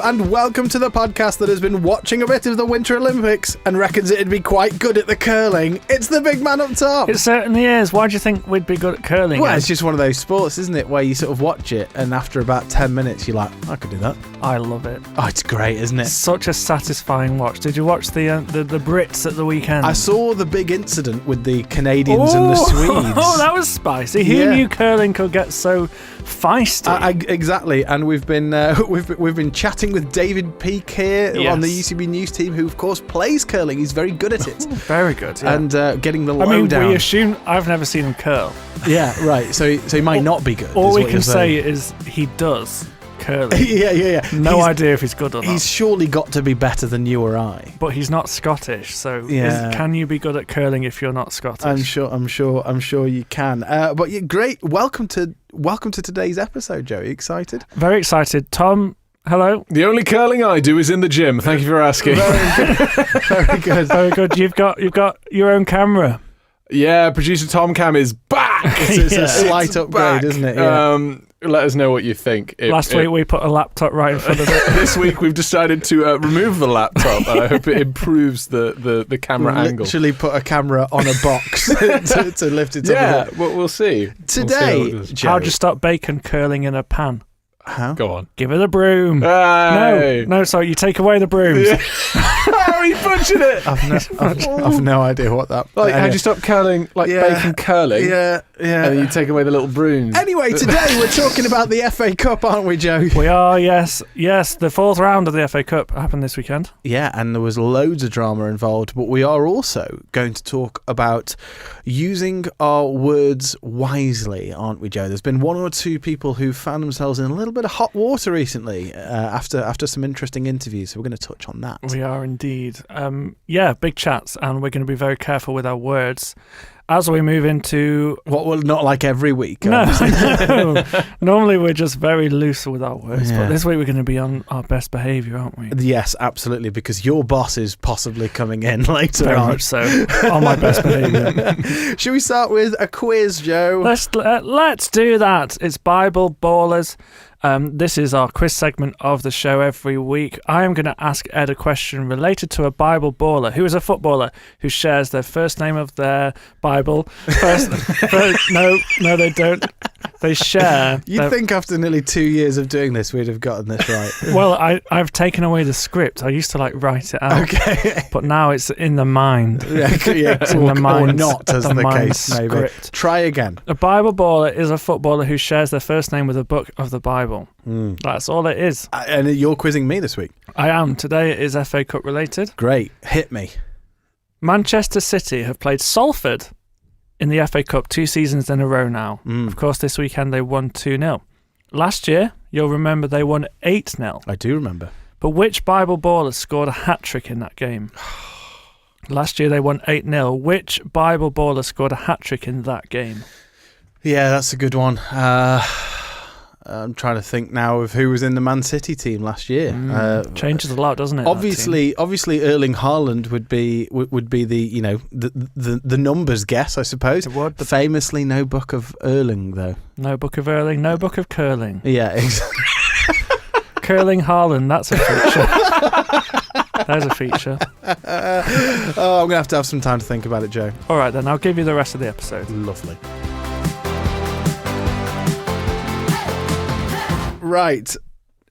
Hello and welcome to the podcast that has been watching a bit of the Winter Olympics and reckons it'd be quite good at the curling. It's the big man up top. It certainly is. Why do you think we'd be good at curling? Well, it's just one of those sports, isn't it, where you sort of watch it and after about 10 minutes you're like, I could do that. I love it. Oh, it's great, isn't it? Such a satisfying watch. Did you watch the Brits at the weekend? I saw the big incident with the Canadians and the Swedes. Oh, that was spicy. Who knew curling could get so feisty? Exactly, and we've been chatting with David Peake here on the UCB News team, who of course plays curling. He's very good at it. Very good, yeah. And getting the lowdown. We assume I've never seen him curl. Yeah, right. So he might not be good. All we can say is he does curling. Yeah. No idea if he's good or not. He's surely got to be better than you or I. But he's not Scottish, so can you be good at curling if you're not Scottish? I'm sure you can. But yeah, great. Welcome to today's episode, Joe. Are you excited? Very excited. Tom, hello. The only curling I do is in the gym. Thank you for asking. Very good. Very good. You've got your own camera. Yeah, producer Tom Cam is back. It's a slight upgrade, isn't it? Yeah. Let us know what you think. Last week we put a laptop right in front of it. This week we've decided to remove the laptop, and I hope it improves the camera angle. Literally put a camera on a box to lift it up. Yeah, we'll see. Today, how'd you stop bacon curling in a pan? How? Go on. Give it a broom. Hey. No, sorry, you take away the brooms. Yeah. How are you punching it? I've no idea what that... Like, how'd you stop curling, bacon curling? Yeah. And then you take away the little brooms. Anyway, today we're talking about the FA Cup, aren't we, Joe? We are, yes. Yes, the fourth round of the FA Cup happened this weekend. Yeah, and there was loads of drama involved, but we are also going to talk about using our words wisely, aren't we, Joe? There's been one or two people who found themselves in a little bit of hot water recently after some interesting interviews, so we're going to touch on that. We are indeed. Big chats, and we're going to be very careful with our words as we move into... Well, not like every week. No. Normally we're just very loose with our words, but this week we're going to be on our best behaviour, aren't we? Yes, absolutely, because your boss is possibly coming in later very on. Very much so, on my best behaviour. Should we start with a quiz, Joe? Let's do that. It's Bible Ballers. This is our quiz segment of the show every week. I am going to ask Ed a question related to a Bible baller who is a footballer who shares their first name of their Bible. No, they don't. They share. You'd think after nearly 2 years of doing this, we'd have gotten this right. Well, I've taken away the script. I used to write it out. Okay. But now it's in the mind. It's in the mind. Or not, as the case may be. Try again. A Bible baller is a footballer who shares their first name with a book of the Bible. That's all it is. And you're quizzing me this week? I am. Today it is FA Cup related. Great. Hit me. Manchester City have played Salford in the FA Cup 2 seasons in a row now. Of course, this weekend they won 2-0. Last year, you'll remember they won 8-0. I do remember. But which Bible baller scored a hat-trick in that game? Last year they won 8-0. Which Bible baller scored a hat-trick in that game? Yeah, that's a good one. I'm trying to think now of who was in the Man City team last year. Changes a lot, doesn't it? Obviously, Erling Haaland would be the the numbers guess, I suppose. It would, but famously, no book of Erling though. No book of Erling, no book of curling. Yeah, exactly. Curling Haaland, that's a feature. There's a feature. I'm gonna have to have some time to think about it, Joe. All right, then I'll give you the rest of the episode. Lovely. Right.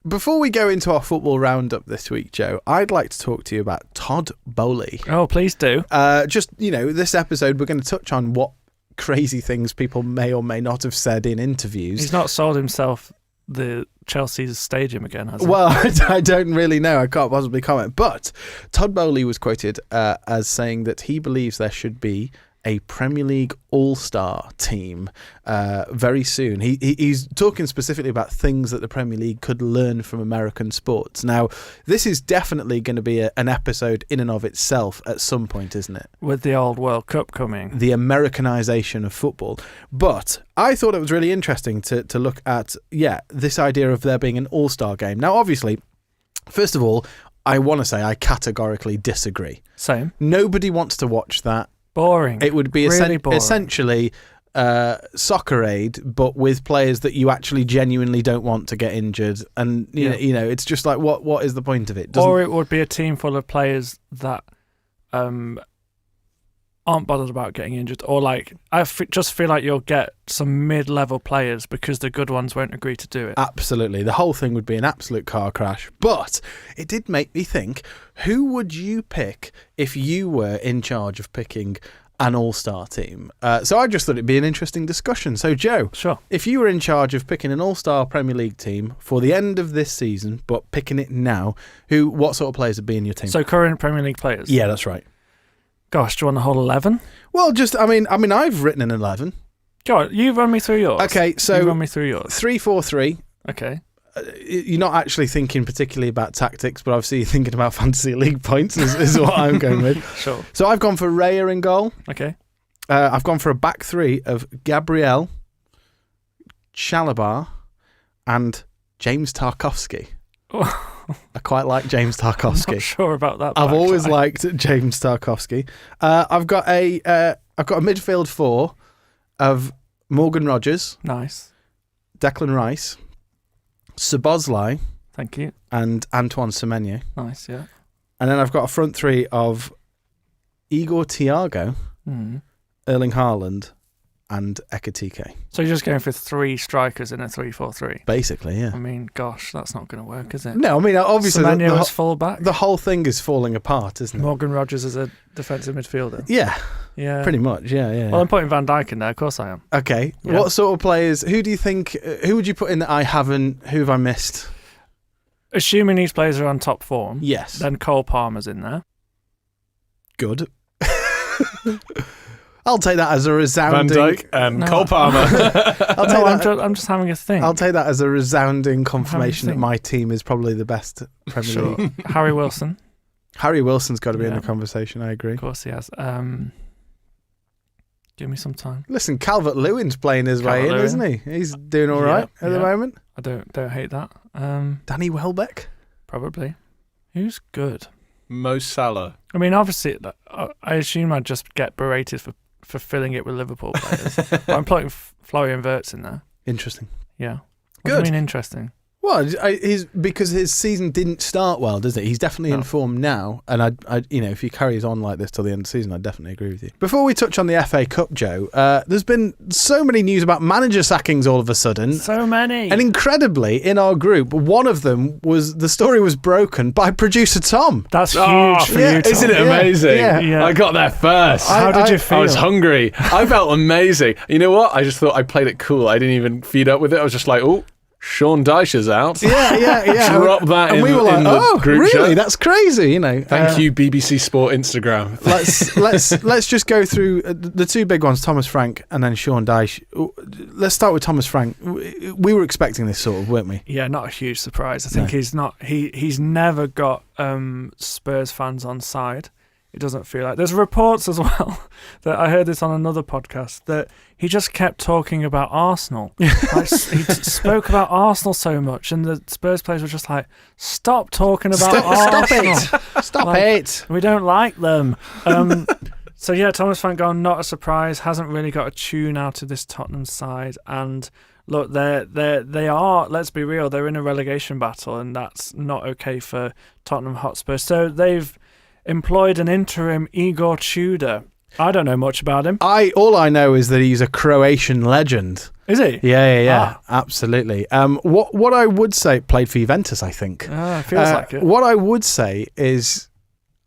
Before we go into our football roundup this week, Joe, I'd like to talk to you about Todd Boehly. Oh, please do. This episode, we're going to touch on what crazy things people may or may not have said in interviews. He's not sold himself the Chelsea's stadium again, has he? Well, I don't really know. I can't possibly comment. But Todd Boehly was quoted as saying that he believes there should be a Premier League All-Star team very soon. He's talking specifically about things that the Premier League could learn from American sports. Now, this is definitely going to be an episode in and of itself at some point, isn't it? With the old World Cup coming. The Americanization of football. But I thought it was really interesting to look at, this idea of there being an All-Star game. Now, obviously, first of all, I want to say I categorically disagree. Same. Nobody wants to watch that. Boring. It would be really boring. essentially soccer aid, but with players that you actually genuinely don't want to get injured, and you know, it's just like what is the point of it? Or it would be a team full of players that aren't bothered about getting injured, or like just feel like you'll get some mid-level players because the good ones won't agree to do it. Absolutely, the whole thing would be an absolute car crash. But it did make me think: who would you pick if you were in charge of picking an all-star team? So I just thought it'd be an interesting discussion. So Joe, Sure. if you were in charge of picking an all-star Premier League team for the end of this season, but picking it now, what sort of players would be in your team? So current Premier League players. Yeah, that's right. Gosh, do you want the whole 11? Well, I mean, I've written an 11. Go on, you run me through yours. Okay, so you run me through yours. 3-4-3. Okay. You're not actually thinking particularly about tactics, but obviously you're thinking about fantasy league points is what I'm going with. Sure. So I've gone for Raya in goal. Okay. I've gone for a back three of Gabriel, Chalobah, and James Tarkowski. I quite like James Tarkowski. I'm not sure about that. I've always liked James Tarkowski. I've got a midfield four of Morgan Rogers, Nice. Declan Rice, Szoboszlai, Thank you. and Antoine Semenyo. Nice, yeah. And then I've got a front three of Igor Thiago, Erling Haaland, and Ekitike. So you're just going for 3 strikers in a 3-4-3? Basically, yeah. I mean, gosh, that's not going to work, is it? No, I mean, obviously, Semenyo as full-back? the whole thing is falling apart, isn't it? Morgan Rogers as a defensive midfielder? Yeah, Yeah. pretty much, yeah. Well, I'm putting Van Dijk in there, of course I am. Okay, Yeah. what sort of players, who do you think, who would you put in that I haven't, who have I missed? Assuming these players are on top form, Yes. then Cole Palmer's in there. Good. I'll take that as a resounding... Van Dijk and No. Cole Palmer. I'm just having a think. I'll take that as a resounding confirmation that think. my team is probably the best Premier Sure. League. Harry Wilson, Harry Wilson's got to be in Yeah. the conversation, I agree. of course he has. Give me some time. Listen, Calvert-Lewin's playing his way in, Calvert-Lewin. isn't he? He's doing all right at the yeah. moment. I don't hate that. Danny Welbeck? Probably. Who's good? Mo Salah. I mean, obviously, I assume I'd just get berated for filling it with Liverpool players. But I'm putting Florian Wirtz in there. Interesting. Yeah. What Good. do you mean interesting? Well, because his season didn't start well, does it? He's definitely in No. form now, and I, if he carries on like this till the end of the season, I definitely agree with you. Before we touch on the FA Cup, Joe, there's been so many news about manager sackings all of a sudden. So many. And incredibly, in our group, one of them was the story was broken by producer Tom. That's huge Oh, for yeah, you, Tom. Isn't it Yeah, amazing? yeah. I got there first. How did you feel? I was hungry. I felt amazing. You know what? I just thought I played it cool. I didn't even feed up with it. I was just like, oh, Sean Dyche is out. Yeah. Drop that and in, we were like, in the oh, group really? chat. That's crazy, Thank you, BBC Sport Instagram. Let's just go through the two big ones, Thomas Frank and then Sean Dyche. Let's start with Thomas Frank. We were expecting this sort of, weren't we? Yeah, not a huge surprise. I think No. he's not. He's never got Spurs fans on side. It doesn't feel like. There's reports as well that I heard this on another podcast that he just kept talking about Arsenal. Like, he spoke about Arsenal so much, and the Spurs players were just like, "Stop talking about Arsenal. Stop Like, it. We don't like them." So yeah, Thomas Frank gone. Not a surprise. Hasn't really got a tune out of this Tottenham side, and. Look, they are. Let's be real. They're in a relegation battle, and that's not okay for Tottenham Hotspur. So they've employed an interim Igor Tudor. I don't know much about him. All I know is that he's a Croatian legend. Is he? Yeah, absolutely. What I would say, played for Juventus, I think. Feels like it. What I would say is,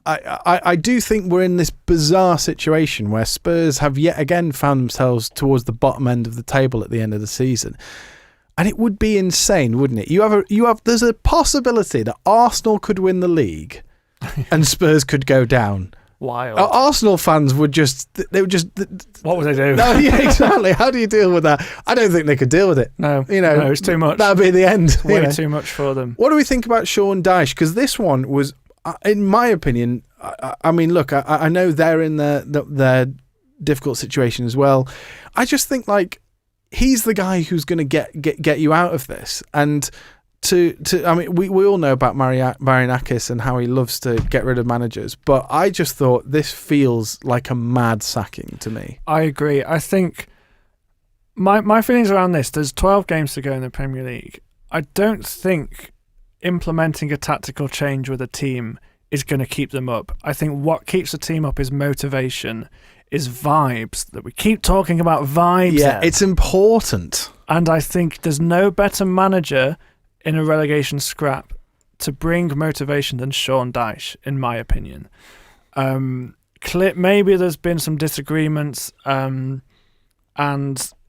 I do think we're in this bizarre situation where Spurs have yet again found themselves towards the bottom end of the table at the end of the season. And it would be insane, wouldn't it? There's a possibility that Arsenal could win the league and Spurs could go down. Wild. Arsenal fans would just... What would they do? No, yeah, exactly. How do you deal with that? I don't think they could deal with it. No, No, it's too much. That'd be the end. Way too much for them. What do we think about Sean Dyche? Because this one was, in my opinion, I mean, look, I know they're in their difficult situation as well. I just think, like, he's the guy who's going to get you out of this. And I mean, we all know about Marianakis and how he loves to get rid of managers, but I just thought this feels like a mad sacking to me. I agree. I think My feelings around this, there's 12 games to go in the Premier League. I don't think implementing a tactical change with a team is going to keep them up. I think what keeps the team up is motivation, is vibes. That we keep talking about vibes. Yeah, Ed. it's important. And I think there's no better manager in a relegation scrap to bring motivation than Sean Dyche, in my opinion. Maybe there's been some disagreements and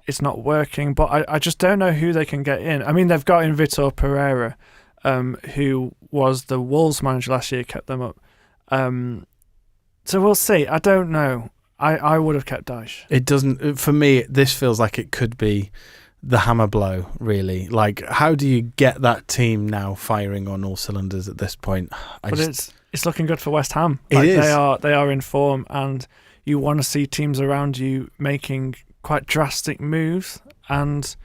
it's not working, but I just don't know who they can get in. I mean, they've got in Vitor Pereira, who was the Wolves manager last year, kept them up. So we'll see. I don't know. I would have kept Dyche. It doesn't, for me, this feels like it could be the hammer blow, really. Like, how do you get that team now firing on all cylinders at this point? It's looking good for West Ham. It is. They are in form, and you want to see teams around you making quite drastic moves. And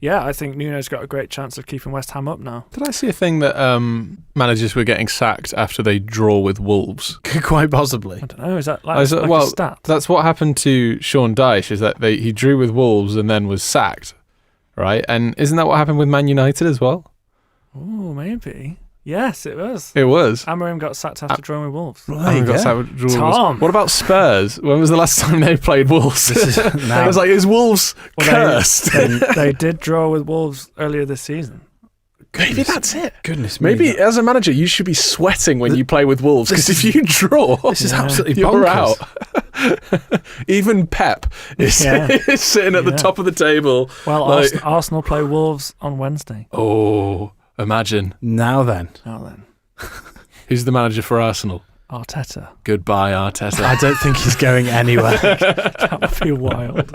yeah, I think Nuno's got a great chance of keeping West Ham up now. Did I see a thing that managers were getting sacked after they draw with Wolves? Quite possibly. I don't know. Is that like a stat? That's what happened to Sean Dyche, is that he drew with Wolves and then was sacked, right? And isn't that what happened with Man United as well? Oh, maybe. Yes, it was. It was. Amorim got sacked after drawing with Wolves. Tom. What about Spurs? When was the last time they played Wolves? I was like, is Wolves cursed? They did draw with Wolves earlier this season. Maybe that's it. Goodness me. Maybe as a manager, you should be sweating when you play with Wolves, because if you draw, this is absolutely you're bonkers. out. Even Pep is sitting at the top of the table. Well, Arsenal play Wolves on Wednesday. Oh, imagine. Now then. Who's the manager for Arsenal? Arteta. Goodbye, Arteta. I don't think he's going anywhere. That would be wild.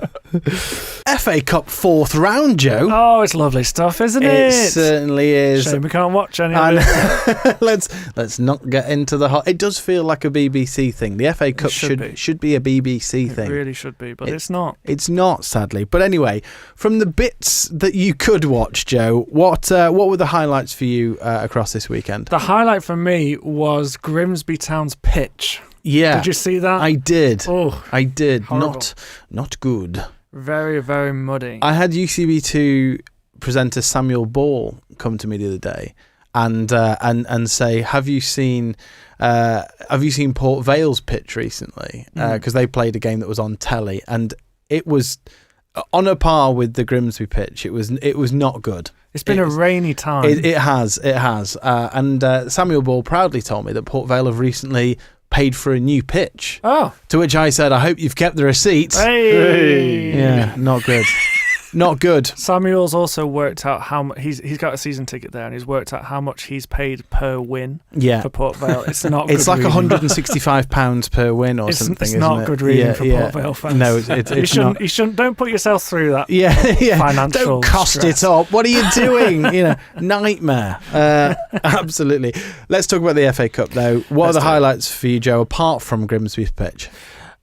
FA Cup fourth round, Joe. Oh, it's lovely stuff, isn't it? It certainly is. Shame we can't watch any of it. let's not get into the hot. It does feel like a BBC thing. The FA Cup should be a BBC thing. It really should be, but it's not. It's not, sadly. But anyway, from the bits that you could watch, Joe, what were the highlights for you across this weekend? The highlight for me was Grimsby Town's pitch. Yeah. Did you see that? I did. Oh, I did. horrible. Not good. Very, very muddy. I had UCB2 presenter Samuel Ball come to me the other day and say, have you seen Port Vale's pitch recently? Because they played a game that was on telly, and it was on a par with the Grimsby pitch. It was not good. It's been a rainy time. It has. And Samuel Ball proudly told me that Port Vale have recently paid for a new pitch. Oh. To which I said, I hope you've kept the receipts. Hey. Yeah, not good. Not good. Samuel's also worked out how much he's got a season ticket there, and he's worked out how much he's paid per win for Port Vale. It's not. It's good like reading. £165 per win or something. It's not good reading for Port Vale fans. No, it's not. You shouldn't. Don't put yourself through that. Yeah. Financial Don't cost stress. it up. What are you doing? Nightmare. Absolutely. Let's talk about the FA Cup though. What are the highlights for you, Joe, apart from Grimsby's pitch?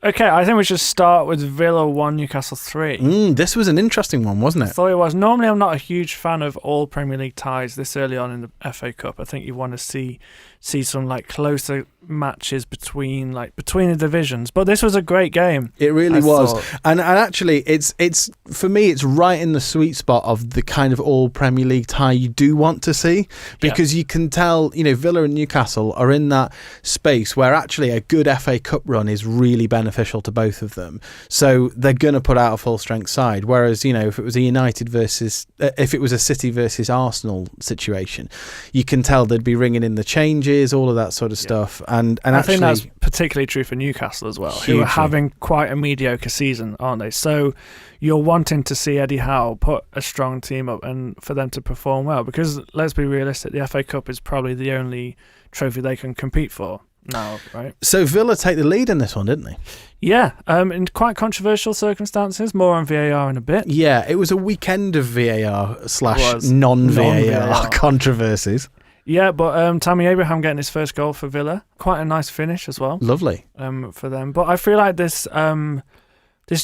Okay, I think we should start with Villa 1, Newcastle 3. This was an interesting one, wasn't it? I thought it was. Normally, I'm not a huge fan of all Premier League ties this early on in the FA Cup. I think you want to see some like closer matches between the divisions. But this was a great game. It really was. And actually, it's for me, it's right in the sweet spot of the kind of all Premier League tie you do want to see, because you can tell, Villa and Newcastle are in that space where actually a good FA Cup run is really beneficial to both of them. So they're going to put out a full strength side. Whereas, if it was if it was a City versus Arsenal situation, you can tell they'd be ringing in the changes, all of that sort of stuff. And I actually, think that's particularly true for Newcastle as well, who are having quite a mediocre season, aren't they? So you're wanting to see Eddie Howe put a strong team up and for them to perform well, because let's be realistic, the FA Cup is probably the only trophy they can compete for now, right? So Villa take the lead in this one, didn't they? Yeah, in quite controversial circumstances. More on VAR in a bit. Yeah, it was a weekend of VAR / non-VAR controversies. Yeah, but Tammy Abraham getting his first goal for Villa. Quite a nice finish as well. Lovely. For them. But I feel like this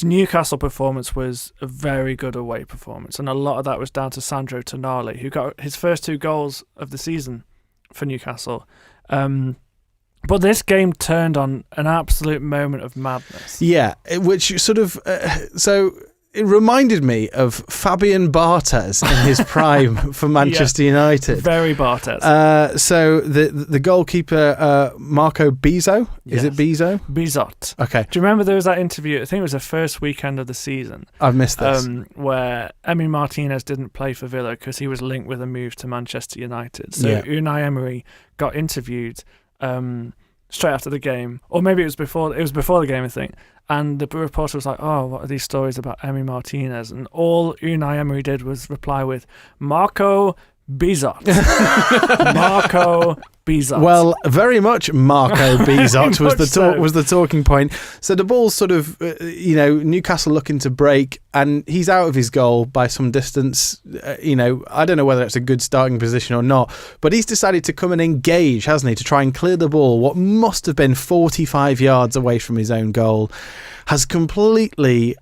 Newcastle performance was a very good away performance, and a lot of that was down to Sandro Tonali, who got his first 2 goals of the season for Newcastle. But this game turned on an absolute moment of madness. Yeah, which sort of... so it reminded me of Fabian Barthez in his prime for Manchester United. Very Barthez. So the goalkeeper, Marco Bizot, is it Bizot? Bizot. Okay. Do you remember there was that interview, I think it was the first weekend of the season, I've missed this. where Emi Martinez didn't play for Villa because he was linked with a move to Manchester United. So Unai Emery got interviewed straight after the game, or maybe it was before the game, I think. And the reporter was like, "Oh, what are these stories about Emi Martinez?" And all Unai Emery did was reply with, "Marco Bizot." Marco Bizot. Well, very much Marco Bizot was the talking point. So the ball's sort of, Newcastle looking to break, and he's out of his goal by some distance. I don't know whether it's a good starting position or not, but he's decided to come and engage, hasn't he, to try and clear the ball, what must have been 45 yards away from his own goal, has completely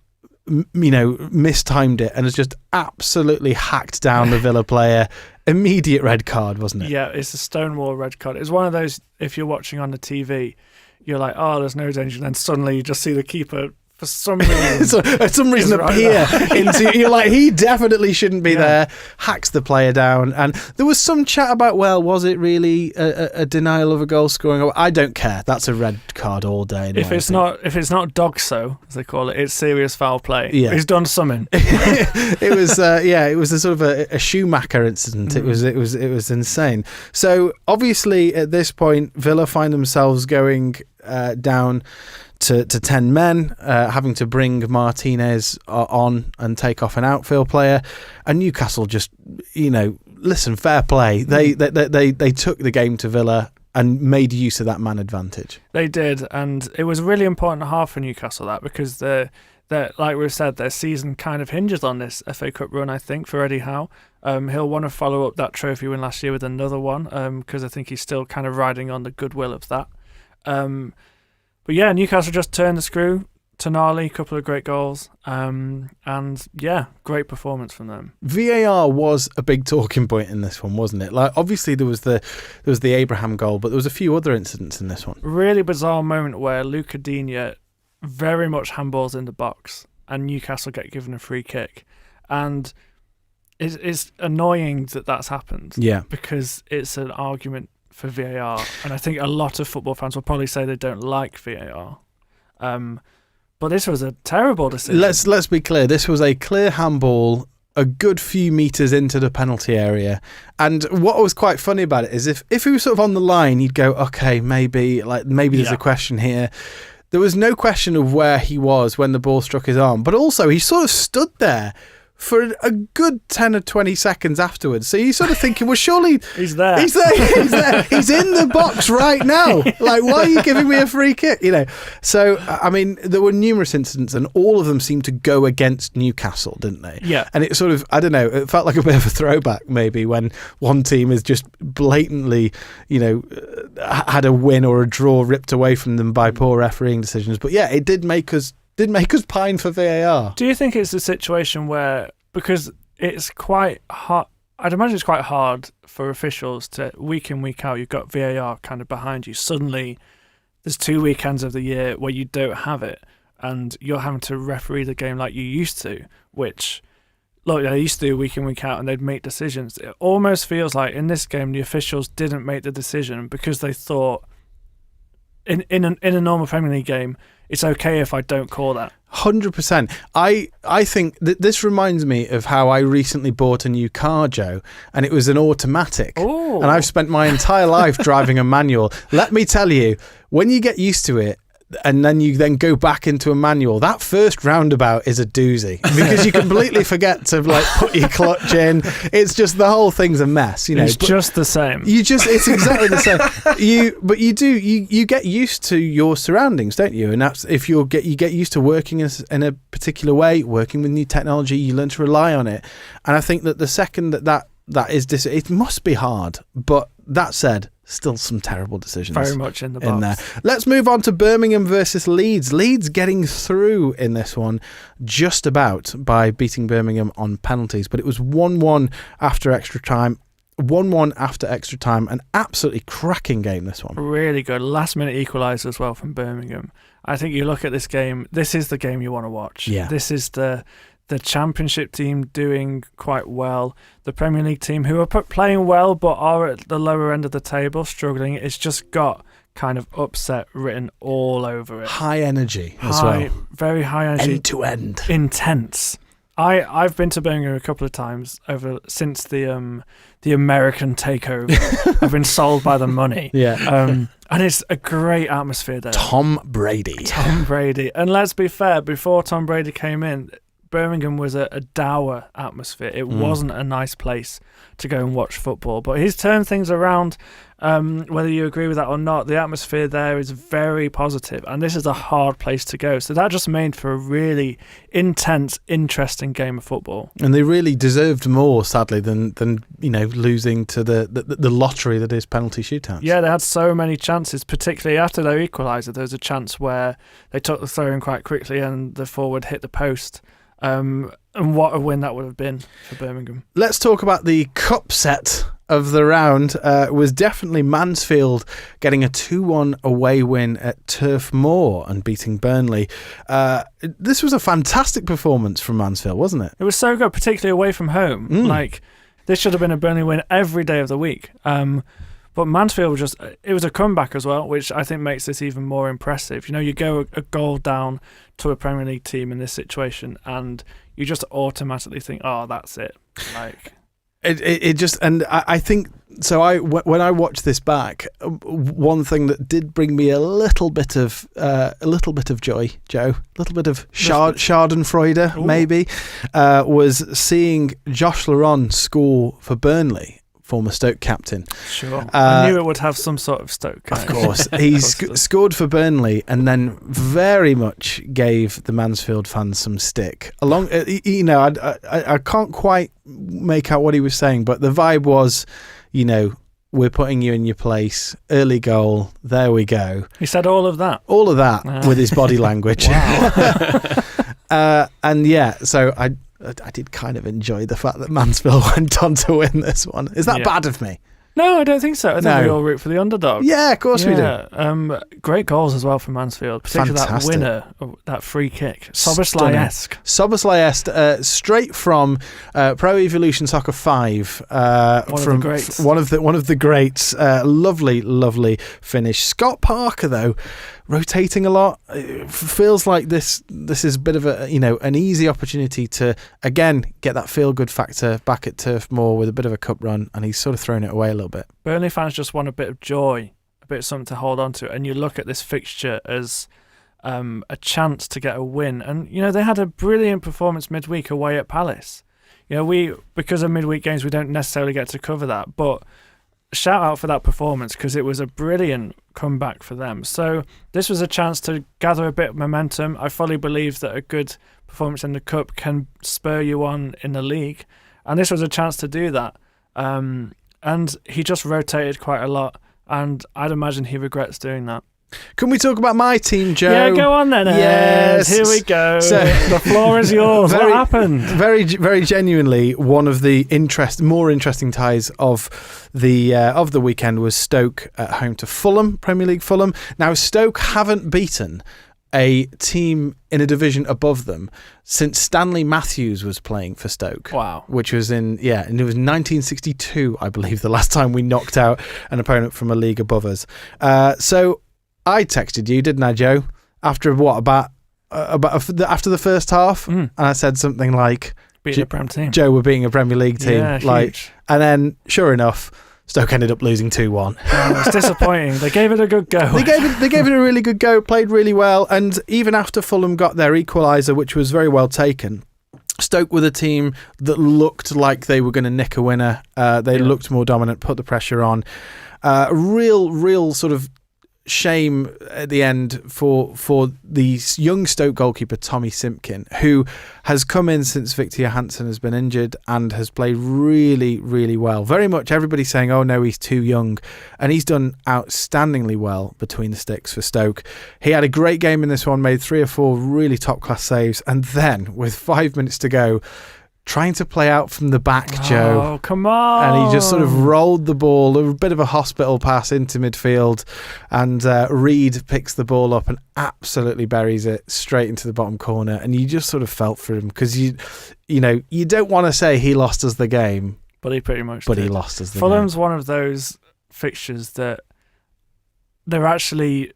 mistimed it and has just absolutely hacked down the Villa player. Immediate red card, wasn't it? Yeah, it's a stonewall red card. It's one of those, if you're watching on the TV, you're like, oh, there's no danger, and then suddenly you just see the keeper for some reason appear into, you're like, he definitely shouldn't be there, hacks the player down. And there was some chat about, well, was it really a denial of a goal scoring? I don't care, that's a red card all day anyway. If it's not dogso, as they call it, it's serious foul play. He's done something. It was it was a sort of a Schumacher incident. It was insane. So obviously at this point Villa find themselves going down to 10 men, having to bring Martinez on and take off an outfield player, and Newcastle just, listen, fair play. They took the game to Villa and made use of that man advantage. They did, and it was a really important half for Newcastle, that, because they're like we've said, their season kind of hinges on this FA Cup run, I think, for Eddie Howe. He'll want to follow up that trophy win last year with another one, because I think he's still kind of riding on the goodwill of that. But yeah, Newcastle just turned the screw. Tonali, a couple of great goals, and great performance from them. VAR was a big talking point in this one, wasn't it? Like, obviously there was the Abraham goal, but there was a few other incidents in this one. Really bizarre moment where Luca Digne very much handballs in the box, and Newcastle get given a free kick, and it's annoying that that's happened. Yeah, because it's an argument for VAR, and I think a lot of football fans will probably say they don't like VAR. But this was a terrible decision. Let's be clear. This was a clear handball, a good few metres into the penalty area. And what was quite funny about it is if he was sort of on the line, you'd go, okay, maybe there's a question here. There was no question of where he was when the ball struck his arm, but also he sort of stood there for a good 10 or 20 seconds afterwards. So you're sort of thinking, well, surely he's there. He's there. He's in the box right now. Like, why are you giving me a free kick? So, I mean, there were numerous incidents and all of them seemed to go against Newcastle, didn't they? Yeah. And it sort of, I don't know, it felt like a bit of a throwback maybe when one team is just blatantly, had a win or a draw ripped away from them by poor refereeing decisions. But yeah, it did make us pine for VAR. Do you think it's a situation where, because it's quite hard, I'd imagine it's quite hard for officials to, week in, week out, you've got VAR kind of behind you. Suddenly, there's 2 weekends of the year where you don't have it, and you're having to referee the game like you used to, which, look, they used to do week in, week out, and they'd make decisions. It almost feels like in this game, the officials didn't make the decision because they thought, in a normal Premier League game, it's okay if I don't call that. 100%. I think that this reminds me of how I recently bought a new car, Joe, and it was an automatic. Ooh. And I've spent my entire life driving a manual. Let me tell you, when you get used to it, and then you go back into a manual, that first roundabout is a doozy because you completely forget to put your clutch in. It's just, the whole thing's a mess. It's just the same. It's exactly the same. You get used to your surroundings, don't you? And that's if you get used to working in a particular way, working with new technology, you learn to rely on it. And I think that the second that is it must be hard. But that said, still some terrible decisions. Very much in the box. In there. Let's move on to Birmingham versus Leeds. Leeds getting through in this one just about by beating Birmingham on penalties, but it was 1-1 after extra time. 1-1 after extra time. An absolutely cracking game, this one. Really good. Last minute equaliser as well from Birmingham. I think you look at this game, this is the game you want to watch. Yeah. This is the Championship team doing quite well, the Premier League team who are playing well but are at the lower end of the table struggling. It's just got kind of upset written all over it. High energy as well. Very high energy. End to end. Intense. I've been to Birmingham a couple of times since the American takeover. I've been sold by the money. Yeah. And it's a great atmosphere there. Tom Brady. And let's be fair, before Tom Brady came in, Birmingham was a dour atmosphere. It wasn't a nice place to go and watch football. But he's turned things around. Whether you agree with that or not, the atmosphere there is very positive, and this is a hard place to go. So that just made for a really intense, interesting game of football. And they really deserved more, sadly, than losing to the lottery that is penalty shootouts. Yeah, they had so many chances, particularly after their equaliser. There was a chance where they took the throw in quite quickly and the forward hit the post. And what a win that would have been for Birmingham. Let's talk about the cup set of the round. Was definitely Mansfield getting a 2-1 away win at Turf Moor and beating Burnley. This was a fantastic performance from Mansfield, wasn't it? It was so good, particularly away from home. This should have been a Burnley win every day of the week. But Mansfield it was a comeback as well, which I think makes this even more impressive. You go a goal down to a Premier League team in this situation and you just automatically think, oh, that's it. I think so. When I watched this back, one thing that did bring me a little bit of joy, Joe, a little bit of Schadenfreude, maybe, was seeing Josh Laurent score for Burnley. Former Stoke captain. Sure. I knew it would have some sort of Stoke. Of course. He scored for Burnley and then very much gave the Mansfield fans some stick. I can't quite make out what he was saying, but the vibe was, we're putting you in your place. Early goal. There we go. He said all of that? All of that with his body language. Wow. So I did kind of enjoy the fact that Mansfield went on to win this one. Is that bad of me? No, I don't think so. I think we all root for the underdog. Yeah, of course we do. Great goals as well from Mansfield, particularly that winner, that free kick. Szoboszlai-esque. Szoboszlai-esque, straight from Pro Evolution Soccer 5. One of the greats. Lovely finish. Scott Parker, though, rotating a lot. It feels like this is a bit of an easy opportunity to again get that feel good factor back at Turf Moor with a bit of a cup run, and he's sort of thrown it away a little bit. Burnley fans just want a bit of joy, a bit of something to hold on to, and you look at this fixture as a chance to get a win. And they had a brilliant performance midweek away at Palace. Because of midweek games we don't necessarily get to cover that, but shout out for that performance because it was a brilliant comeback for them. So this was a chance to gather a bit of momentum. I fully believe that a good performance in the cup can spur you on in the league, and this was a chance to do that. And he just rotated quite a lot, and I'd imagine he regrets doing that. Can we talk about my team, Joe? Yeah, go on then. Yes. Here we go. So, the floor is yours. What happened? Very, very genuinely, one of the more interesting ties of the weekend was Stoke at home to Fulham, Premier League Fulham. Now, Stoke haven't beaten a team in a division above them since Stanley Matthews was playing for Stoke. Wow. Which was and it was 1962, I believe, the last time we knocked out an opponent from a league above us. So I texted you, didn't I, Joe? After after the first half, and I said something like, "Beating a Prem team, Joe, we're beating a Premier League team." Yeah, huge. And then, sure enough, Stoke ended up losing 2-1. It's disappointing. They gave it a good go. They gave it a really good go. Played really well, and even after Fulham got their equaliser, which was very well taken, Stoke were the team that looked like they were going to nick a winner. They looked more dominant, put the pressure on. Real sort of shame at the end for the young Stoke goalkeeper Tommy Simpkin, who has come in since Victor Johansson has been injured and has played really, really well. Very much everybody saying, oh no, he's too young, and he's done outstandingly well between the sticks for Stoke. He had a great game in this one, made 3 or 4 really top class saves, and then with 5 minutes to go, trying to play out from the back, Joe. Oh, come on. And he just sort of rolled the ball, a bit of a hospital pass into midfield, and Reed picks the ball up and absolutely buries it straight into the bottom corner. And you just sort of felt for him because you don't want to say he lost us the game, but he pretty much but did. he lost us the Fulham's game. one of those fixtures that they're actually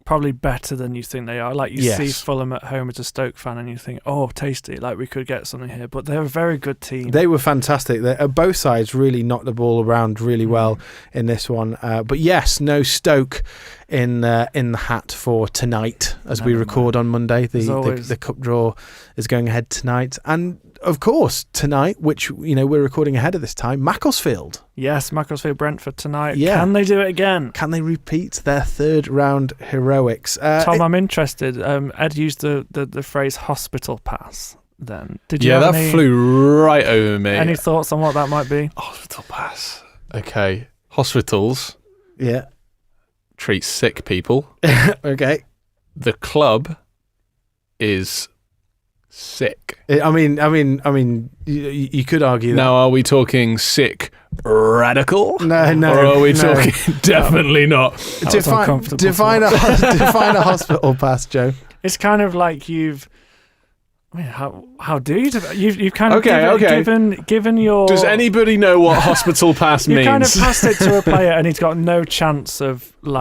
probably better than you think they are. Like you see Fulham at home as a Stoke fan and you think, oh, tasty, like we could get something here. But they're a very good team. They were fantastic. Both sides really knocked the ball around really well in this one. But yes, no Stoke in the hat for tonight as we record on Monday. The cup draw is going ahead tonight. And of course, tonight, which we're recording ahead of this time, Macclesfield. Yes, Macclesfield Brentford tonight. Yeah. Can they do it again? Can they repeat their third round heroics? Tom, I'm interested. Ed used the phrase hospital pass then. Did you that flew right over me. Any thoughts on what that might be? Hospital pass. Okay. Hospitals treat sick people. Okay. The club is sick. I mean, you could argue that. Now, are we talking sick radical? No. Or are we talking definitely not? Define a hospital pass, Joe. It's kind of like how do you've kind of given your... Does anybody know what hospital pass means? You kind of passed it to a player and he's got no chance of all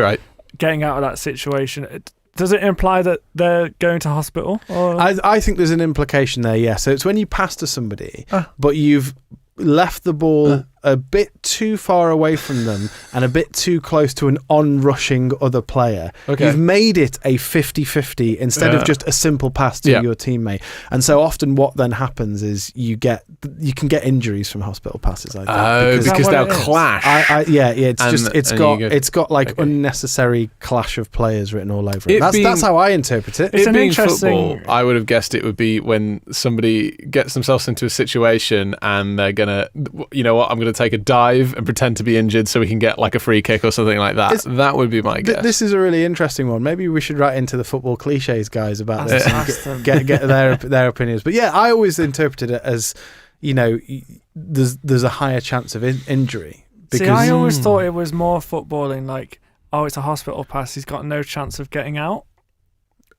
right, getting out of that situation. Does it imply that they're going to hospital? Or? I think there's an implication there, yeah. So it's when you pass to somebody, but you've left the ball a bit too far away from them and a bit too close to an on-rushing other player. Okay. You've made it a 50-50 instead of just a simple pass to your teammate. And so often what then happens is you can get injuries from hospital passes, I think. Because they'll clash. It's got like unnecessary clash of players written all over it. That's how I interpret it. It's an being interesting football, I would have guessed it would be when somebody gets themselves into a situation and they're gonna, I'm gonna take a dive and pretend to be injured so we can get like a free kick or something like that. That would be my guess. This is a really interesting one. Maybe we should write into the football cliches guys about this and get their opinions. But yeah, I always interpreted it as, there's a higher chance of injury. See, I always thought it was more footballing, like, it's a hospital pass, he's got no chance of getting out.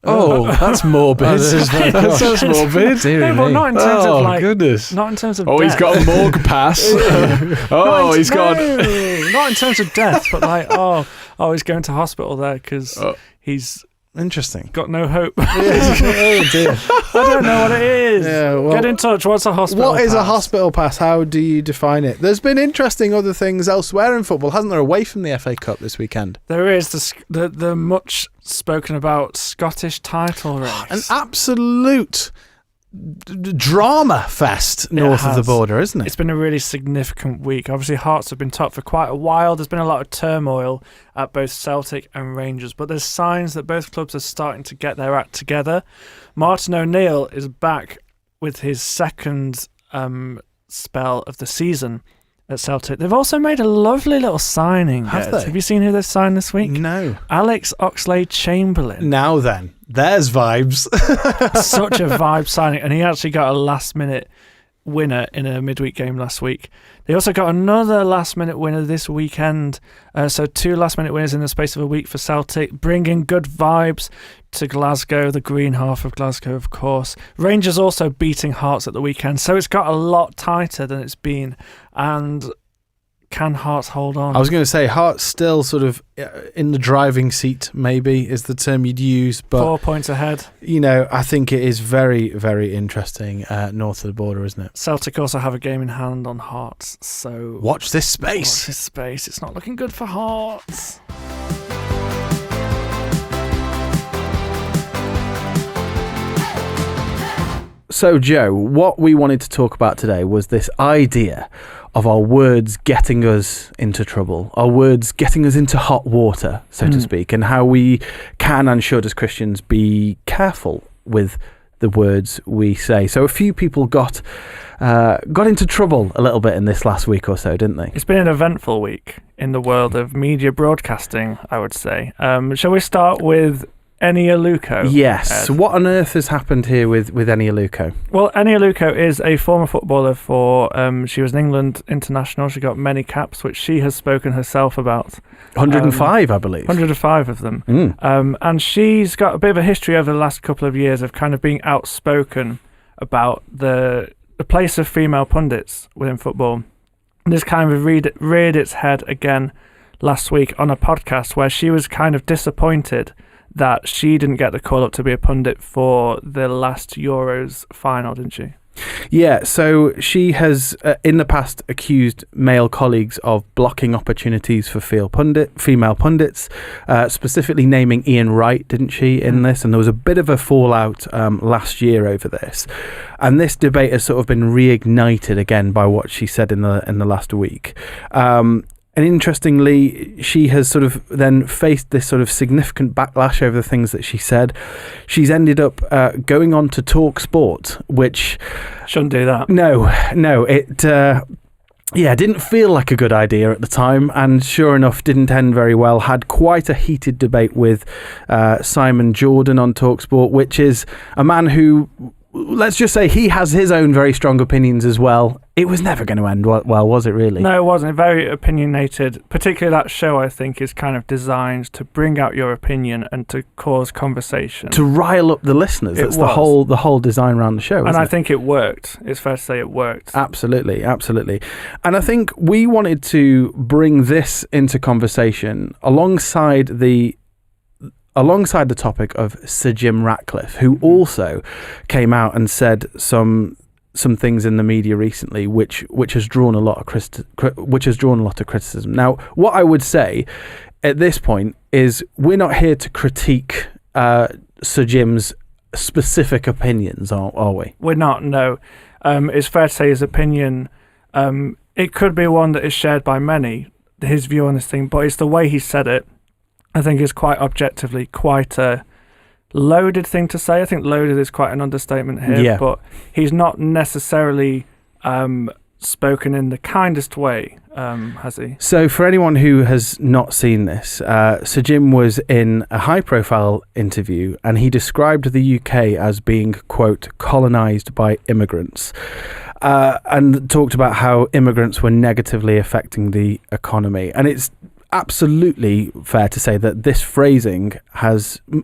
Oh, that's morbid. That sounds morbid. No, but not in terms of goodness. Not in terms of death. He's got a morgue pass. Not in terms of death, but he's going to hospital there because he's interesting. Got no hope. Oh dear. I don't know what it is. Get in touch. What's a hospital pass? What is a hospital pass? How do you define it? There's been interesting other things elsewhere in football, hasn't there, away from the FA Cup this weekend? There is the much spoken about Scottish title race. An absolute drama fest north of the border, isn't it? It's been a really significant week. Obviously, Hearts have been top for quite a while. There's been a lot of turmoil at both Celtic and Rangers, but there's signs that both clubs are starting to get their act together. Martin O'Neill is back with his second spell of the season at Celtic. They've also made a lovely little signing. Have you seen who they've signed this week? No. Alex Oxlade-Chamberlain. Now then, there's vibes. Such a vibe signing, and he actually got a last-minute winner in a midweek game last week. They also got another last-minute winner this weekend. So 2 last-minute winners in the space of a week for Celtic, bringing good vibes to Glasgow, the green half of Glasgow, of course. Rangers also beating Hearts at the weekend, so it's got a lot tighter than it's been. And can Hearts hold on? I was going to say Hearts still sort of in the driving seat, maybe is the term you'd use. But 4 points ahead. I think it is very, very interesting north of the border, isn't it? Celtic also have a game in hand on Hearts, so watch this space. It's not looking good for Hearts. So, Joe, what we wanted to talk about today was this idea of our words getting us into trouble, our words getting us into hot water, so to speak, and how we can and should, as Christians, be careful with the words we say. So a few people got into trouble a little bit in this last week or so, didn't they? It's been an eventful week in the world of media broadcasting, I would say. Shall we start with Eni Aluko. Yes. What on earth has happened here with Eni Aluko? Well, Eni Aluko is a former footballer for. She was an England international. She got many caps, which she has spoken herself about. 105, I believe. 105 of them. And she's got a bit of a history over the last couple of years of kind of being outspoken about the place of female pundits within football. And this kind of reared its head again last week on a podcast where she was kind of disappointed that she didn't get the call up to be a pundit for the last Euros final, didn't she? Yeah, so she has in the past accused male colleagues of blocking opportunities for female pundits, specifically naming Ian Wright, didn't she, in this? And there was a bit of a fallout last year over this. And this debate has sort of been reignited again by what she said in the last week. And interestingly, she has sort of then faced this sort of significant backlash over the things that she said. She's ended up going on to Talk Sport, which... Shouldn't do that. No, it... didn't feel like a good idea at the time, and sure enough, didn't end very well. Had quite a heated debate with Simon Jordan on Talk Sport, which is a man who... Let's just say he has his own very strong opinions as well. It was never going to end well, was it really? No, it wasn't. Very opinionated. Particularly that show, I think, is kind of designed to bring out your opinion and to cause conversation. To rile up the listeners. That's the whole design around the show, and I think it worked. It's fair to say it worked. Absolutely. And I think we wanted to bring this into conversation alongside the topic of Sir Jim Ratcliffe, who also came out and said some things in the media recently, which has drawn a lot of criticism. Now, what I would say at this point is we're not here to critique Sir Jim's specific opinions, are we? We're not. No, it's fair to say his opinion. It could be one that is shared by many. His view on this thing, but it's the way he said it. I think is quite objectively quite a loaded thing to say. I think loaded is quite an understatement here, but he's not necessarily spoken in the kindest way, has he? So for anyone who has not seen this, Sir Jim was in a high-profile interview and he described the UK as being, quote, colonised by immigrants. And talked about how immigrants were negatively affecting the economy. And it's absolutely fair to say that this phrasing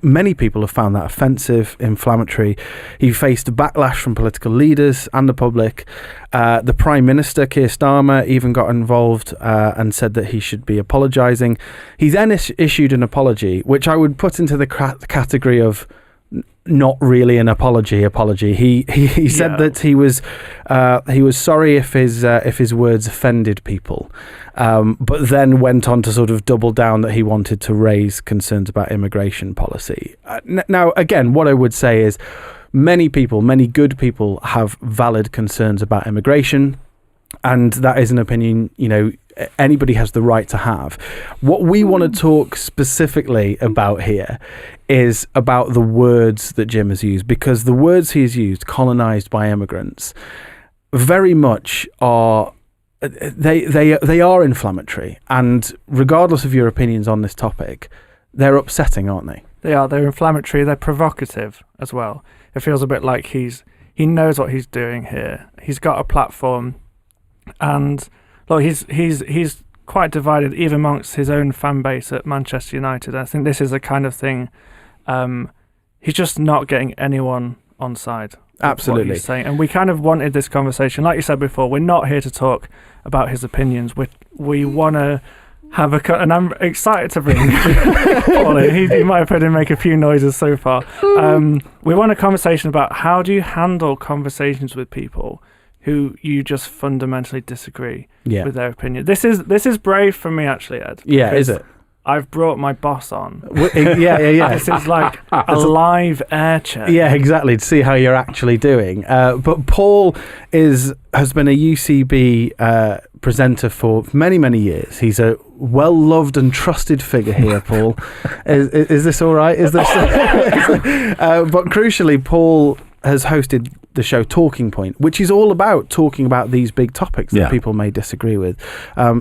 many people have found that offensive, inflammatory. He faced a backlash from political leaders and the public. The Prime Minister, Keir Starmer, even got involved and said that he should be apologising. He then issued an apology, which I would put into the category of not really an apology. He said that he was sorry if his words offended people, but then went on to sort of double down that he wanted to raise concerns about immigration policy. Now, again, what I would say is many good people have valid concerns about immigration, and that is an opinion, anybody has the right to have. What we want to talk specifically about here is about the words that Jim has used, because the words he has used, colonised by immigrants, very much are they are inflammatory, and regardless of your opinions on this topic, they're upsetting, aren't they? They are. They're inflammatory. They're provocative as well. It feels a bit like he knows what he's doing here. He's got a platform, and look, he's quite divided even amongst his own fan base at Manchester United. I think this is the kind of thing. He's just not getting anyone on side. Absolutely. What he's saying. And we kind of wanted this conversation. Like you said before, we're not here to talk about his opinions. We want to have and I'm excited to bring Paul in. He might have heard him make a few noises so far. We want a conversation about how do you handle conversations with people who you just fundamentally disagree with their opinion. This is brave for me, actually, Ed. Yeah, is it? I've brought my boss on. Yeah. This is like a live air check. Yeah, exactly, to see how you're actually doing. But Paul has been a UCB presenter for many, many years. He's a well-loved and trusted figure here, Paul. Is this all right? Is this? But crucially, Paul has hosted the show Talking Point, which is all about talking about these big topics that people may disagree with.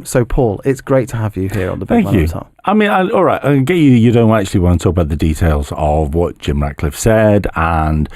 So, Paul, it's great to have you here on the Big Man on Top. I mean, all right, I get you don't actually want to talk about the details of what Jim Ratcliffe said and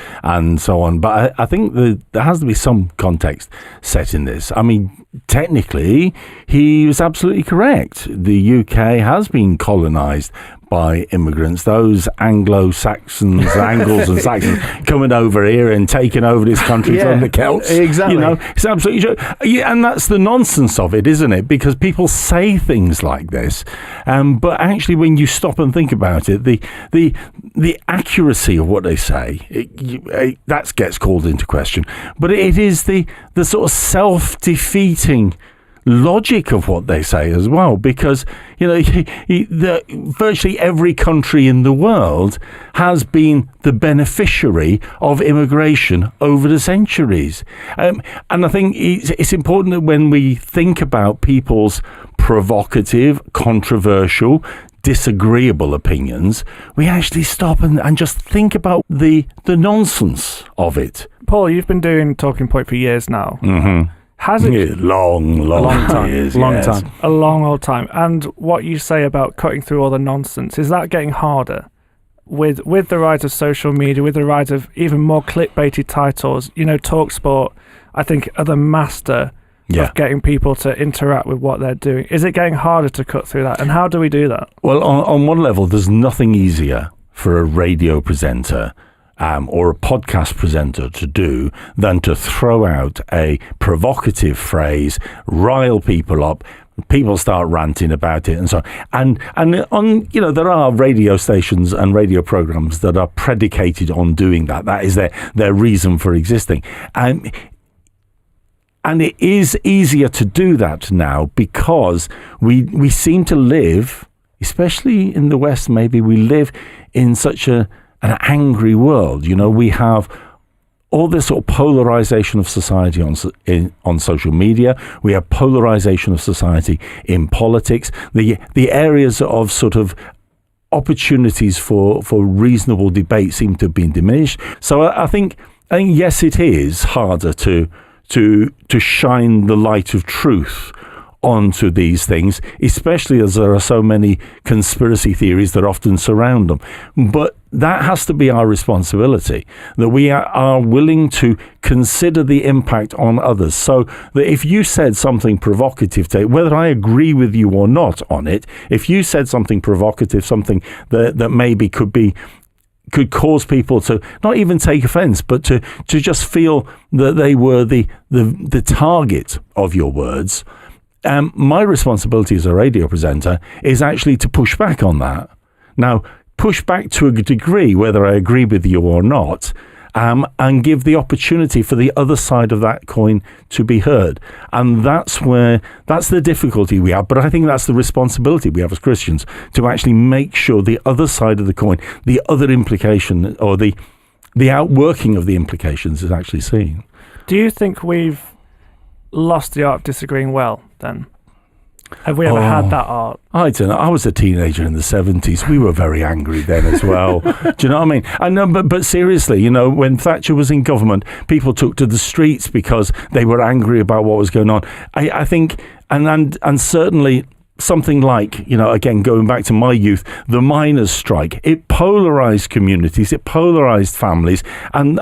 so on, but I think there has to be some context set in this. I mean, technically, he was absolutely correct. The UK has been colonised by immigrants, those Anglo-Saxons, Angles and Saxons coming over here and taking over this country from the Celts. Exactly. You know, it's absolutely true. Yeah, and that's the nonsense of it, isn't it? Because people say things like this, but actually when you stop and think about it, the accuracy of what they say, that gets called into question. But it is the sort of self-defeating logic of what they say as well, because virtually every country in the world has been the beneficiary of immigration over the centuries, and I think it's important that when we think about people's provocative, controversial, disagreeable opinions, we actually stop and just think about the nonsense of it. Paul, you've been doing Talking Point for years now. Mm-hmm. Has it long time? Years, long time. A long old time. And what you say about cutting through all the nonsense, is that getting harder with the rise of social media, with the rise of even more clickbaity titles? TalkSport, I think, are the master of getting people to interact with what they're doing. Is it getting harder to cut through that? And how do we do that? Well, on one level, there's nothing easier for a radio presenter or a podcast presenter to do than to throw out a provocative phrase, rile people up, people start ranting about it and so on. And on, there are radio stations and radio programs that are predicated on doing that. That is their reason for existing. And it is easier to do that now because we seem to live, especially in the West, maybe we live in such an angry world. We have all this sort of polarization of society on social media. We have polarization of society in politics. The areas of sort of opportunities for reasonable debate seem to have been diminished. So I think yes, it is harder to shine the light of truth onto these things, especially as there are so many conspiracy theories that often surround them. But that has to be our responsibility, that we are willing to consider the impact on others. So that if you said something provocative, whether I agree with you or not on it, if you said something provocative, something that maybe could cause people to not even take offense, but to just feel that they were the target of your words, my responsibility as a radio presenter is actually to push back on that. Now, push back to a degree, whether I agree with you or not, and give the opportunity for the other side of that coin to be heard. And that's the difficulty we have. But I think that's the responsibility we have as Christians, to actually make sure the other side of the coin, the other implication, or the outworking of the implications is actually seen. Do you think we've lost the art of disagreeing well, then? Have we ever had that art? I don't know. I was a teenager in the 70s. We were very angry then as well. Do you know what I mean? I know, but seriously, when Thatcher was in government, people took to the streets because they were angry about what was going on. I think, and certainly something like, again, going back to my youth, the miners' strike, it polarized communities, it polarized families, and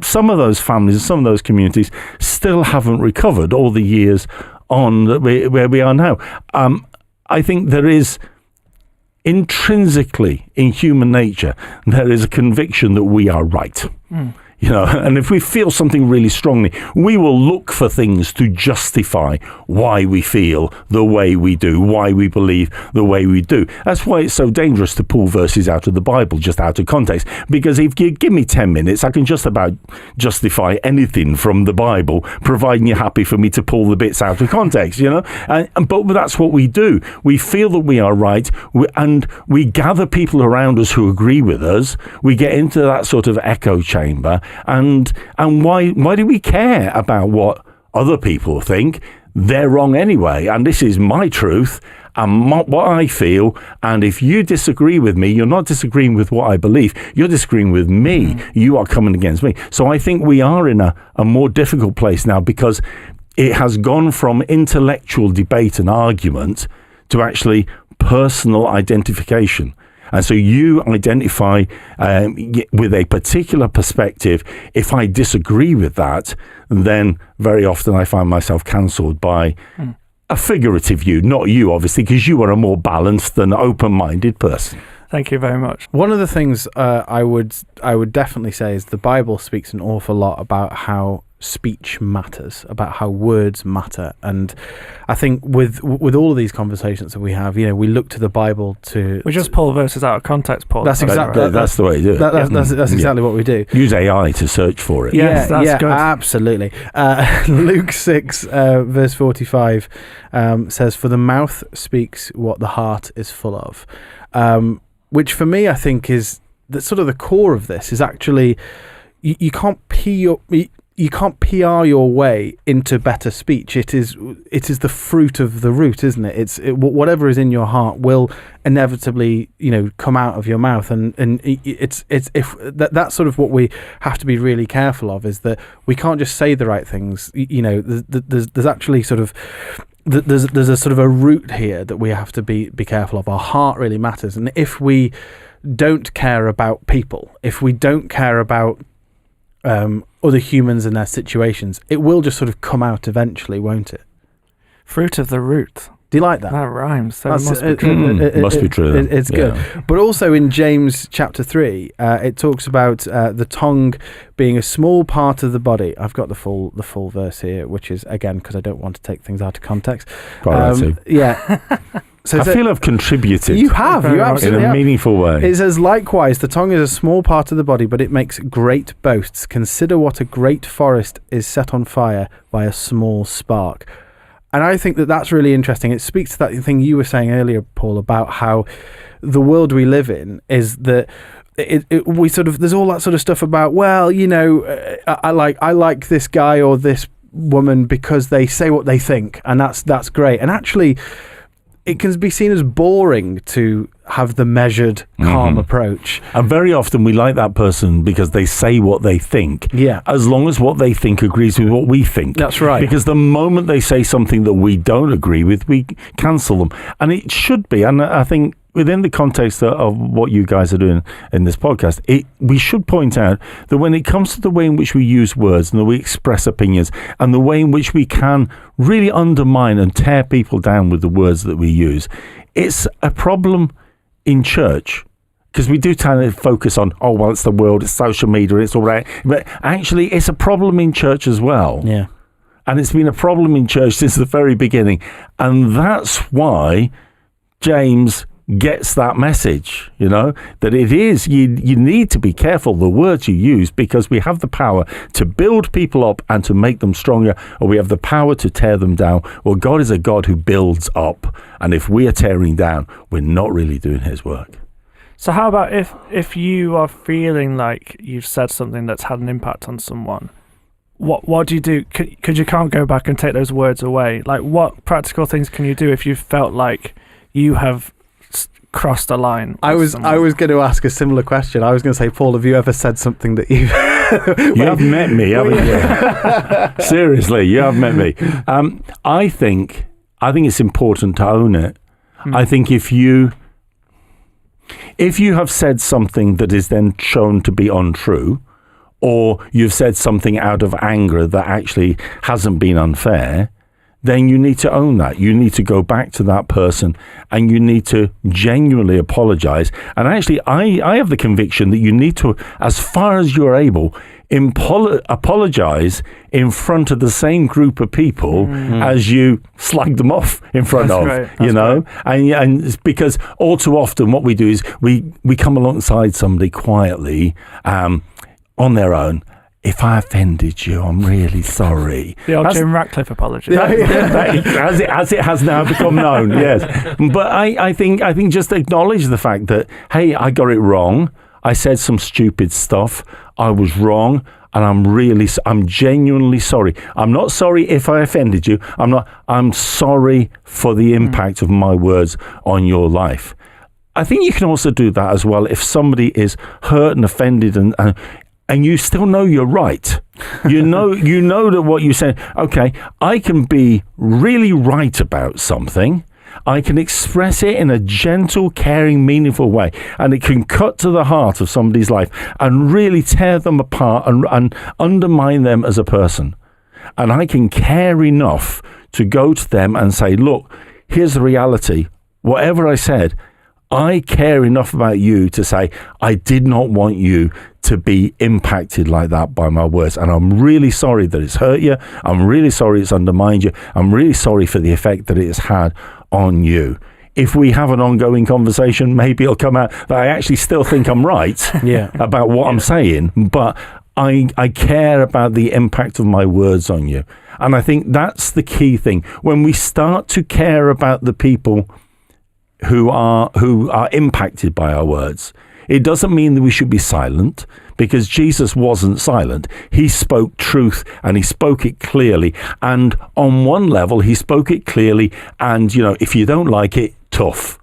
some of those families, some of those communities still haven't recovered all the years on where we are now. I think there is intrinsically in human nature, there is a conviction that we are right. And if we feel something really strongly, we will look for things to justify why we feel the way we do, why we believe the way we do. That's why it's so dangerous to pull verses out of the Bible just out of context, because if you give me 10 minutes, I can just about justify anything from the Bible, providing you're happy for me to pull the bits out of context, but that's what we do. We feel that we are right, and we gather people around us who agree with us. We get into that sort of echo chamber. And why do we care about what other people think? they're wrong anyway, and this is my truth and what I feel, and if you disagree with me, you're not disagreeing with what I believe, you're disagreeing with me, you are coming against me. So I think we are in a more difficult place now, because it has gone from intellectual debate and argument to actually personal identification. And so you identify with a particular perspective. If I disagree with that, then very often I find myself cancelled by a figurative you, not you, obviously, because you are a more balanced and open-minded person. Thank you very much. One of the things I would definitely say is the Bible speaks an awful lot about how speech matters, about how words matter. And I think with all of these conversations that we have, we look to the Bible to... We just pull verses out of context, Paul. That's exactly... That's the way to do it. That's exactly what we do. Use AI to search for it. Yes, that's good. Absolutely. Luke 6, verse 45 says, "For the mouth speaks what the heart is full of." Which for me, I think, is the sort of the core of this, is actually you can't PR your way into better speech. It is the fruit of the root, isn't it? Whatever is in your heart will inevitably, come out of your mouth, and that's sort of what we have to be really careful of, is that we can't just say the right things. There's actually sort of there's a sort of a root here that we have to be careful of. Our heart really matters, and if we don't care about people, if we don't care about other humans and their situations, it will just sort of come out eventually, won't it? Fruit of the root. Do you like that? That rhymes, so it must be true. Must be true. It's good. But also in James chapter 3, it talks about the tongue being a small part of the body. I've got the full verse here, which is, again, because I don't want to take things out of context. Yeah. So I feel I've contributed. You absolutely in a meaningful way. It says, "Likewise, the tongue is a small part of the body, but it makes great boasts. Consider what a great forest is set on fire by a small spark." And I think that that's really interesting. It speaks to that thing you were saying earlier, Paul, about how the world we live in is that we sort of, there's all that sort of stuff about, well, I like this guy or this woman because they say what they think, and that's great. And actually, it can be seen as boring to have the measured, calm approach. And very often we like that person because they say what they think. Yeah. As long as what they think agrees with what we think. That's right. Because the moment they say something that we don't agree with, we cancel them. And it should be. And I think within the context of what you guys are doing in this podcast, we should point out that when it comes to the way in which we use words and the way we express opinions and the way in which we can really undermine and tear people down with the words that we use, it's a problem in church, because we do tend to focus on, it's the world, it's social media, it's all right. But actually, it's a problem in church as well. Yeah. And it's been a problem in church since the very beginning. And that's why James gets that message, that it is, you need to be careful the words you use, because we have the power to build people up and to make them stronger, or we have the power to tear them down. Well, God is a God who builds up, and if we are tearing down, we're not really doing his work. So how about if you are feeling like you've said something that's had an impact on someone, what do you do? Because you can't go back and take those words away. Like, what practical things can you do if you felt like you have crossed a line? I was going to ask a similar question. I was going to say, Paul, have you ever said something that you have met me, haven't you? Seriously, you have met me. I think it's important to own it. I think if you have said something that is then shown to be untrue, or you've said something out of anger that actually hasn't been unfair, then you need to own that. You need to go back to that person and you need to genuinely apologize. And actually, I have the conviction that you need to, as far as you're able, apologize in front of the same group of people as you slag them off in front of, and it's because all too often what we do is we come alongside somebody quietly on their own. If I offended you, I'm really sorry. The old Jim Ratcliffe apology. As it has now become known, yes. But I think just acknowledge the fact that, hey, I got it wrong. I said some stupid stuff. I was wrong, and I'm genuinely sorry. I'm not sorry if I offended you. I'm sorry for the impact of my words on your life. I think you can also do that as well if somebody is hurt and offended and you still know you're right. You know that what you said, okay, I can be really right about something. I can express it in a gentle, caring, meaningful way, and it can cut to the heart of somebody's life and really tear them apart and undermine them as a person. And I can care enough to go to them and say, look, here's the reality. Whatever I said, I care enough about you to say, I did not want you to be impacted like that by my words. And I'm really sorry that it's hurt you. I'm really sorry it's undermined you. I'm really sorry for the effect that it has had on you. If we have an ongoing conversation, maybe it'll come out that I actually still think I'm right about what I'm saying, but I care about the impact of my words on you. And I think that's the key thing. When we start to care about the people who are impacted by our words, it doesn't mean that we should be silent, because Jesus wasn't silent. He spoke truth, and he spoke it clearly. And on one level, he spoke it clearly. And, if you don't like it, tough.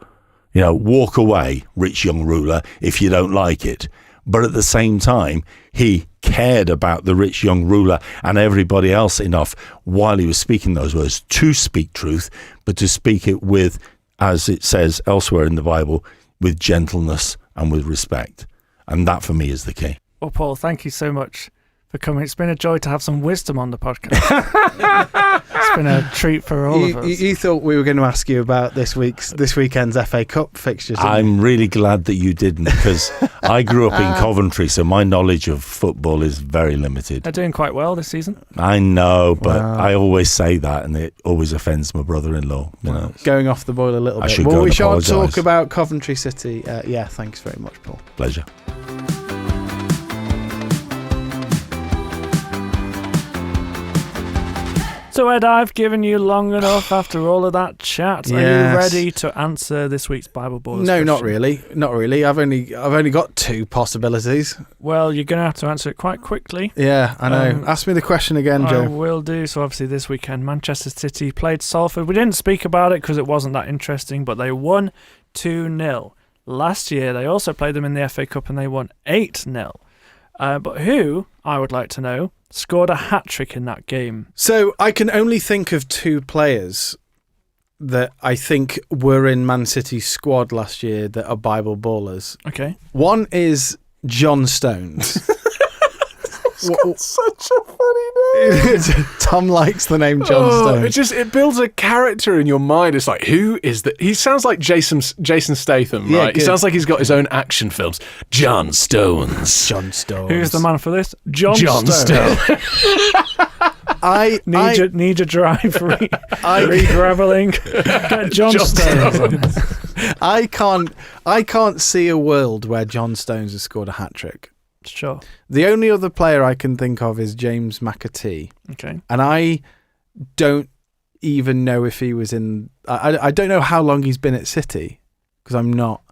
Walk away, rich young ruler, if you don't like it. But at the same time, he cared about the rich young ruler and everybody else enough while he was speaking those words to speak truth, but to speak it with, as it says elsewhere in the Bible, with gentleness and with respect. And that for me is the key. Well, Paul, thank you so much for coming. It's been a joy to have some wisdom on the podcast. It's been a treat for all of us. You thought we were going to ask you about this weekend's FA Cup fixtures. I'm really glad that you didn't, because I grew up in Coventry, so my knowledge of football is very limited. They're doing quite well this season. I know, but I always say that, and it always offends my brother-in-law. Going off the boil a little bit. We shan't talk about Coventry City. Thanks very much, Paul. Pleasure. So, Ed, I've given you long enough after all of that chat. Yes. Are you ready to answer this week's Bible Ballers question? Not really. I've only got two possibilities. Well, you're going to have to answer it quite quickly. Yeah, I know. Ask me the question again, Joe. I will do. So, obviously, this weekend, Manchester City played Salford. We didn't speak about it because it wasn't that interesting, but they won 2-0. Last year, they also played them in the FA Cup and they won 8-0. But who, I would like to know, scored a hat-trick in that game? So I can only think of two players that I think were in Man City's squad last year that are Bible ballers. Okay. One is John Stones. Such a funny name. Tom likes the name John Stones. It builds a character in your mind. It's like, who is that? He sounds like Jason Statham, right? Good. He sounds like he's got his own action films. John Stones. Who's the man for this? John Stones. Need a drive, re-graveling. Get John Stones. I can't see a world where John Stones has scored a hat trick. Sure. The only other player I can think of is James McAtee. Okay. And I don't even know if he was in... I don't know how long he's been at City, because I'm not...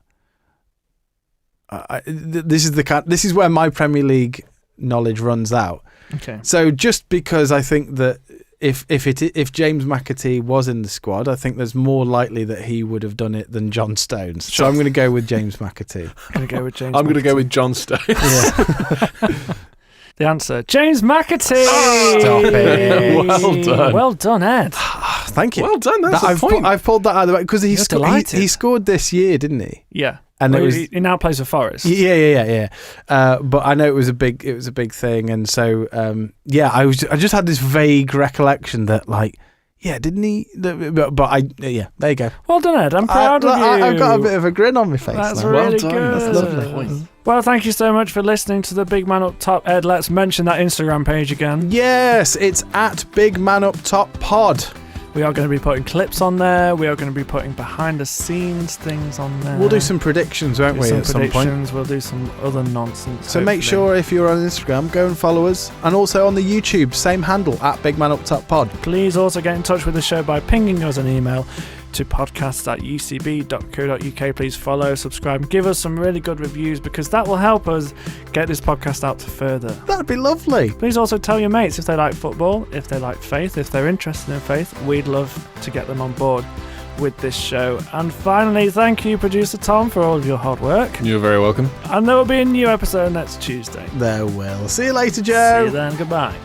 This is where my Premier League knowledge runs out. Okay. So just because I think that if James McAtee was in the squad, I think there's more likely that he would have done it than John Stones. So I'm going to go with James McAtee. I'm going to go with John Stones. Yeah. The answer, James McAtee. Stop it. Well done. Well done, Ed. Thank you. Well done. That's the point. I've pulled that out of the way because he scored this year, didn't he? Yeah. And he now plays for Forest. Yeah. But I know it was a big thing, and so I just had this vague recollection that didn't he? There you go. Well done, Ed. I'm proud of you. I've got a bit of a grin on my face. That's now. really well done. good. That's lovely. Well, thank you so much for listening to the Big Man Up Top. Ed, let's mention that Instagram page again. Yes, it's at Big Man Up Top Pod. We are going to be putting clips on there. We are going to be putting behind-the-scenes things on there. We'll do some predictions, won't we, at some point? We'll do some other nonsense. So make sure if you're on Instagram, go and follow us. And also on the YouTube, same handle, at Big Man Up Top Pod. Please also get in touch with the show by pinging us an email to podcasts@ucb.co.uk. Please follow, subscribe, and give us some really good reviews, because that will help us get this podcast out to further. That'd be lovely. Please also tell your mates if they like football, if they like faith, if they're interested in faith. We'd love to get them on board with this show. And finally, thank you, producer Tom, for all of your hard work. You're very welcome. And there will be a new episode next Tuesday. There will. See you later, Joe. See you then. Goodbye.